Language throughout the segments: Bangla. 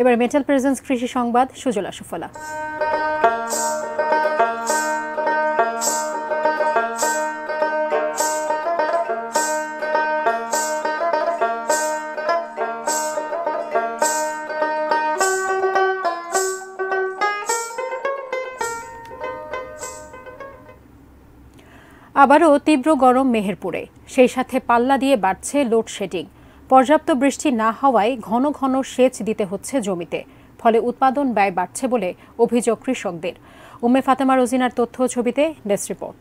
এবার মেটাল প্রেজেন্স কৃষি সংবাদ, সুজলা সুফলা। আবারও তীব্র গরম মেহেরপুরে, সেই সাথে পাল্লা দিয়ে বাড়ছে লোডশেডিং। পর্যাপ্ত বৃষ্টি না হওয়ায় ঘন ঘন সেচ দিতে হচ্ছে জমিতে, ফলে উৎপাদন ব্যয় বাড়ছে বলে অভিযোগ কৃষকদের। উম্মে ফাতেমা রোজিনার তথ্য ছবিতে ডেস্ক রিপোর্ট।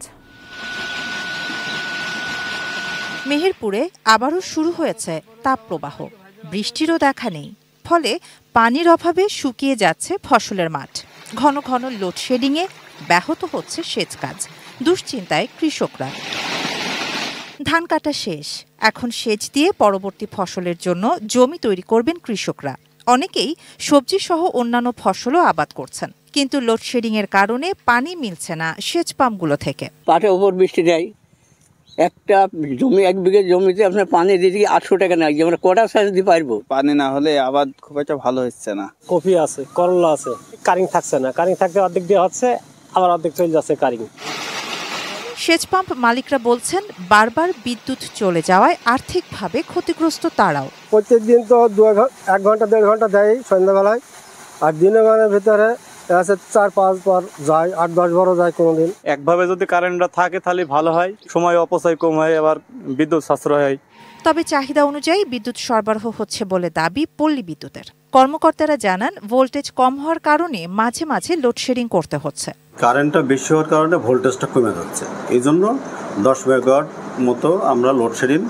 মেহেরপুরে আবারও শুরু হয়েছে তাপপ্রবাহ, বৃষ্টিরও দেখা নেই, ফলে পানির অভাবে শুকিয়ে যাচ্ছে ফসলের মাঠ। ঘন ঘন লোডশেডিংয়ে ব্যাহত হচ্ছে সেচ কাজ। দুশ্চিন্তায় কৃষকরা। ধান কাটা শেষ, এখন সেচ দিয়ে পরবর্তী ফসলের জন্য জমি তৈরি করবেন কৃষকরা। অনেকেই সবজি সহ অন্যান্য ফসলও আবাদ করছেন, কিন্তু লোডশেডিং এর কারণে পানি মিলছে না সেচ পাম্পগুলো থেকে। পাটের উপর বৃষ্টি দেয়, একটা জমি 1 বিঘে জমিতে আপনার পানি দিতে 800 টাকা নেয়, আমরা কটা সেচ দিতে পারবো? পানি না হলে আবাদ খুব একটা ভালো হচ্ছে না। কপি আছে, করলা আছে, কারিং থাকছে না, কারিং থাকতে অর্ধেক দেওয়া হচ্ছে, আবার অর্ধেক চলে যাচ্ছে কারিং। সেচ পাম্প মালিকরা বলছেন বারবার বিদ্যুৎ চলে যাওয়ায় আর্থিকভাবে ক্ষতিগ্রস্ত তারাও। প্রত্যেকদিন তো 1 ঘন্টা 1.5 ঘন্টা দেয় সন্ধ্যাবেলায়, আর দিনের বেলার ভিতরে 4-5 বার যায়, 8-10 বারও যায় কোনোদিন। একভাবে যদি কারেন্টটা থাকে তাহলে ভালো হয়, সময় অপচয় কম হয়, আবার বিদ্যুৎ সাশ্রয় হয়। তবে চাহিদা অনুযায়ী বিদ্যুৎ সরবরাহ হচ্ছে বলে দাবি পল্লী বিদ্যুতের। কর্মকর্তারা জানান ভোল্টেজ কম হওয়ার কারণে মাঝে মাঝে লোডশেডিং করতে হচ্ছে। কারেন্টটা বেশি হওয়ার কারণে ভোল্টেজটা কমে যাচ্ছে, এই জন্য 10 মেগাওয়াট মতো আমরা লোডশেডিং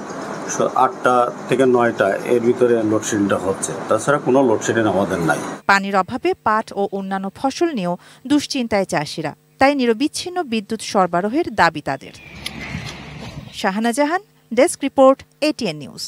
8টা থেকে 9টা এর ভিতরে লোডশেডিংটা হচ্ছে। তাছাড়া কোনো লোডশেডিং আমাদের নাই। পানির অভাবে পাট ও অন্যান্য ফসল নিয়েও দুশ্চিন্তায় চাষিরা, তাই নিরবিচ্ছিন্ন বিদ্যুৎ সরবরাহের দাবি তাদের। শাহানা জাহান, ডেস্ক রিপোর্ট, ATN নিউজ।